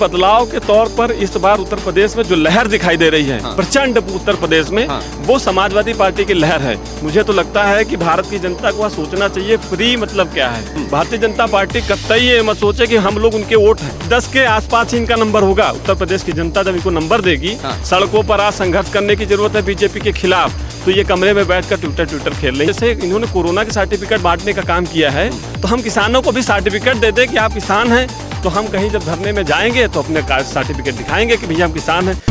बदलाव के तौर पर इस बार उत्तर प्रदेश में जो लहर दिखाई दे रही है, प्रचंड उत्तर प्रदेश में, वो समाजवादी पार्टी की लहर है। मुझे तो लगता है कि भारत की जनता को सोचना चाहिए फ्री मतलब क्या है। भारतीय जनता पार्टी कतई ये मत सोचे कि हम लोग उनके वोट हैं। 10 के आसपास ही इनका नंबर होगा। उत्तर प्रदेश की जनता जब इनको नंबर देगी, सड़कों पर आज संघर्ष करने की जरूरत है बीजेपी के खिलाफ, तो ये कमरे में बैठकर ट्विटर खेल रहे हैं। जैसे इन्होंने कोरोना के सर्टिफिकेट बांटने का काम किया है, तो हम किसानों को भी सर्टिफिकेट दे दें कि आप किसान हैं, तो हम कहीं जब धरने में जाएंगे तो अपने सर्टिफिकेट दिखाएंगे कि भैया हम किसान हैं।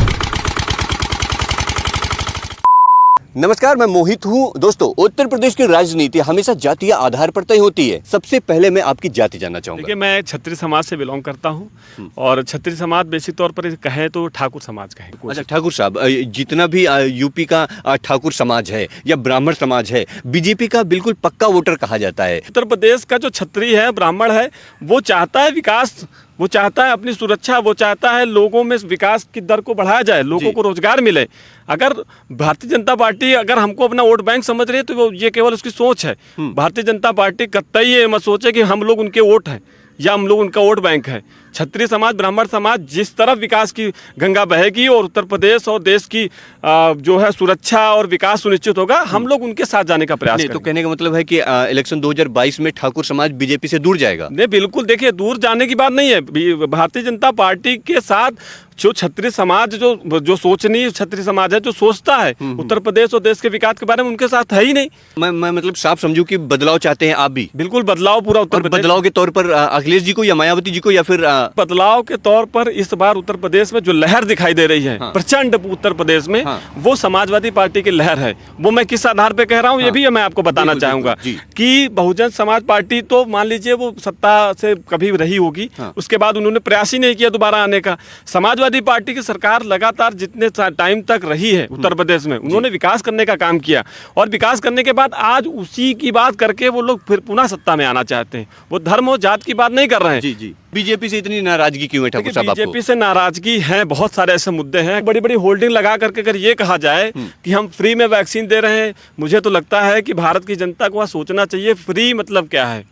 नमस्कार, मैं मोहित हूँ। दोस्तों, उत्तर प्रदेश की राजनीति हमेशा जातीय आधार पर तय होती है। सबसे पहले मैं आपकी जाति जानना चाहूंगा। देखिए, मैं क्षत्रिय समाज से बिलोंग करता हूँ और क्षत्रिय समाज बेसिक तौर पर कहें तो ठाकुर समाज का है। अच्छा, ठाकुर साहब, जितना भी यूपी का ठाकुर समाज है या ब्राह्मण समाज है, बीजेपी का बिल्कुल पक्का वोटर कहा जाता है। उत्तर प्रदेश का जो क्षत्रिय है, ब्राह्मण है, वो चाहता है विकास, वो चाहता है अपनी सुरक्षा, वो चाहता है लोगों में विकास की दर को बढ़ाया जाए, लोगों को रोजगार मिले। अगर भारतीय जनता पार्टी अगर हमको अपना वोट बैंक समझ रही है तो ये केवल उसकी सोच है। भारतीय जनता पार्टी कतई ये मत सोचे कि हम लोग उनके वोट हैं या हम लोग उनका वोट बैंक है। क्षत्रिय समाज, ब्राह्मण समाज जिस तरफ विकास की गंगा बहेगी और उत्तर प्रदेश और देश की जो है सुरक्षा और विकास सुनिश्चित होगा, हम लोग उनके साथ जाने का प्रयास करेंगे। तो कहने का मतलब है कि इलेक्शन 2022 में ठाकुर समाज बीजेपी से दूर जाएगा? नहीं, बिल्कुल। देखिए, दूर जाने की बात नहीं है। भारतीय जनता पार्टी के साथ जो क्षत्रिय समाज जो सोचनीय क्षत्रिय समाज है, जो सोचता है उत्तर प्रदेश और देश के विकास के बारे में, उनके साथ है ही नहीं। मैं मतलब साफ समझूं कि बदलाव चाहते हैं आप भी? बिल्कुल, बदलाव पूरा उत्तर प्रदेश। बदलाव के तौर पर अखिलेश जी को या मायावती जी को, या फिर बदलाव के तौर पर इस बार उत्तर प्रदेश में जो लहर दिखाई दे रही है, प्रचंड उत्तर प्रदेश में, वो समाजवादी पार्टी की लहर है। वो मैं किस आधार पे कह रहा हूँ, ये भी मैं आपको बताना चाहूंगा कि बहुजन समाज पार्टी तो मान लीजिए वो सत्ता से कभी रही होगी, उसके बाद उन्होंने प्रयास ही नहीं किया दोबारा आने का। समाजवादी पार्टी की सरकार लगातार जितने टाइम तक रही है उत्तर प्रदेश में, उन्होंने विकास करने का काम किया और विकास करने के बाद आज उसी की बात करके वो लोग फिर पुनः सत्ता में आना चाहते हैं। वो धर्म और जात की बात नहीं कर रहे हैं। जी। बीजेपी से इतनी नाराजगी क्यों है ठाकुर साहब? बीजेपी से नाराजगी है, बहुत सारे ऐसे मुद्दे हैं। बड़ी बड़ी होल्डिंग लगा करके अगर ये कहा जाए कि हम फ्री में वैक्सीन दे रहे हैं, मुझे तो लगता है कि भारत की जनता को सोचना चाहिए फ्री मतलब क्या है।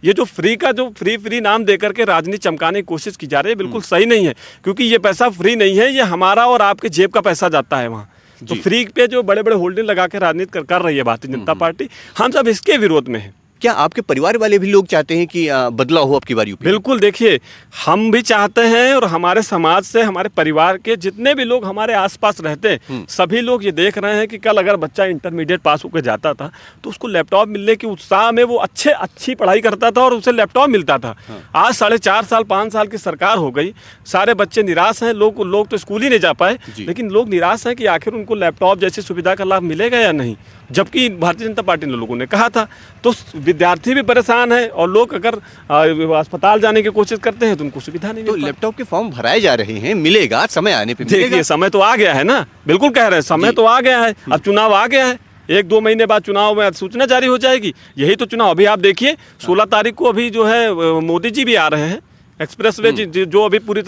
ये जो फ्री का जो फ्री नाम देकर के राजनीति चमकाने की कोशिश की जा रही है, बिल्कुल सही नहीं है, क्योंकि ये पैसा फ्री नहीं है, ये हमारा और आपके जेब का पैसा जाता है वहाँ। तो फ्री पे जो बड़े बड़े होल्डिंग लगा के राजनीति कर रही है भारतीय जनता पार्टी, हम सब इसके विरोध में हैं। क्या आपके परिवार वाले भी लोग चाहते हैं कि बदलाव हो आपकी बारी? बिल्कुल। देखिए, हम भी चाहते हैं और हमारे समाज से, हमारे परिवार के जितने भी लोग हमारे आसपास रहते हैं, सभी लोग ये देख रहे हैं कि कल अगर बच्चा इंटरमीडिएट पास होकर जाता था तो उसको लैपटॉप मिलने के उत्साह में वो अच्छी पढ़ाई करता था और उसे लैपटॉप मिलता था। आज 4.5 साल 5 साल की सरकार हो गई, सारे बच्चे निराश हैं। लोग तो स्कूल ही नहीं जा पाए, लेकिन लोग निराश हैं कि आखिर उनको लैपटॉप जैसी सुविधा का लाभ मिलेगा या नहीं, जबकि भारतीय जनता पार्टी ने लोगों ने कहा था। तो विद्यार्थी भी परेशान है और लोग अगर अस्पताल जाने की कोशिश करते हैं तो उनको सुविधा नहीं मिलती। तो लैपटॉप के फॉर्म भराए जा रहे हैं, मिलेगा समय आने पे? देखिए, समय तो आ गया है ना, बिल्कुल कह रहे हैं, समय तो आ गया है। अब चुनाव आ गया है, 1-2 महीने बाद चुनाव में सूचना जारी हो जाएगी। यही तो चुनाव। अभी आप देखिए, 16 तारीख को अभी जो है मोदी जी भी आ रहे हैं। एक्सप्रेसवे जो अभी पूरी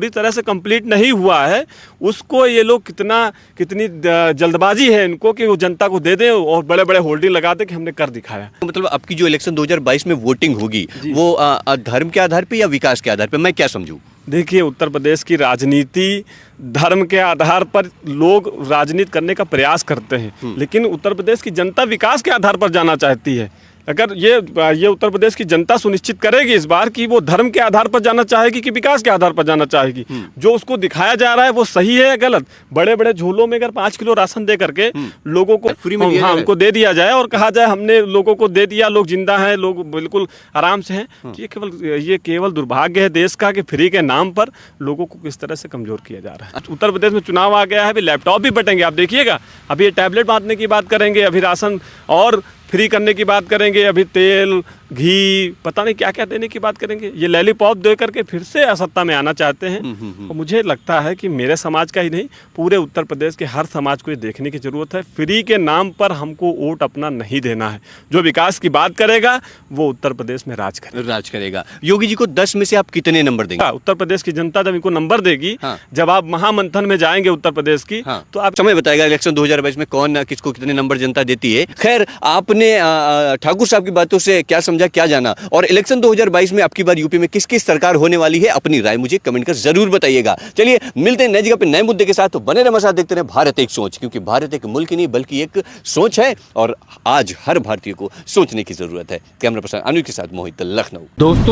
तरह से कंप्लीट नहीं हुआ है, उसको ये लोग कितनी जल्दबाजी है इनको कि वो जनता को दे दें और बड़े बड़े होल्डिंग लगा दें कि हमने कर दिखाया। मतलब आपकी जो इलेक्शन 2022 में वोटिंग होगी, वो धर्म के आधार पे या विकास के आधार पे, मैं क्या समझूं? देखिए, उत्तर प्रदेश की राजनीति धर्म के आधार पर लोग राजनीति करने का प्रयास करते हैं, लेकिन उत्तर प्रदेश की जनता विकास के आधार पर जाना चाहती है। अगर ये उत्तर प्रदेश की जनता सुनिश्चित करेगी इस बार कि वो धर्म के आधार पर जाना चाहेगी कि विकास के आधार पर जाना चाहेगी, जो उसको दिखाया जा रहा है वो सही है या गलत। बड़े बड़े झोलों में अगर 5 किलो राशन दे करके लोगों को फ्री में उनको दे दिया जाए और कहा जाए हमने लोगों को दे दिया, लोग जिंदा हैं, लोग बिल्कुल आराम से हैं, ये केवल दुर्भाग्य है देश का कि फ्री के नाम पर लोगों को किस तरह से कमजोर किया जा रहा है। उत्तर प्रदेश में चुनाव आ गया है, अभी लैपटॉप भी बटेंगे, आप देखिएगा। अभी ये टैबलेट बांटने की बात करेंगे, अभी राशन और फ्री करने की बात करेंगे, अभी तेल घी पता नहीं क्या क्या देने की बात करेंगे। ये लॉलीपॉप दे करके फिर से सत्ता में आना चाहते हैं। और मुझे लगता है कि मेरे समाज का ही नहीं, पूरे उत्तर प्रदेश के हर समाज को ये देखने की जरूरत है। फ्री के नाम पर हमको वोट अपना नहीं देना है। जो विकास की बात करेगा वो उत्तर प्रदेश में राज करेगा। योगी जी को 10 में से आप कितने नंबर देंगे? उत्तर प्रदेश की जनता जब इनको नंबर देगी, जब आप महामंथन में जाएंगे उत्तर प्रदेश की, तो आप समय बताएगा इलेक्शन 2022 में कौन किसको कितने नंबर जनता देती है। खैर, आपने ठाकुर साहब की बातों से क्या समझा समझा, क्या जाना, और इलेक्शन 2022 में आपकी बार यूपी में किस किस सरकार होने वाली है, अपनी राय मुझे कमेंट कर जरूर बताइएगा। चलिए मिलते हैं नई जगह पे नए मुद्दे के साथ, तो बने रहे हमारे साथ, देखते रहे भारत एक सोच, क्योंकि भारत एक मुल्क ही नहीं बल्कि एक सोच है और आज हर भारतीय को सोचने की जरूरत है। कैमरा पर्सन अनुज के साथ मोहित, लखनऊ। दोस्तों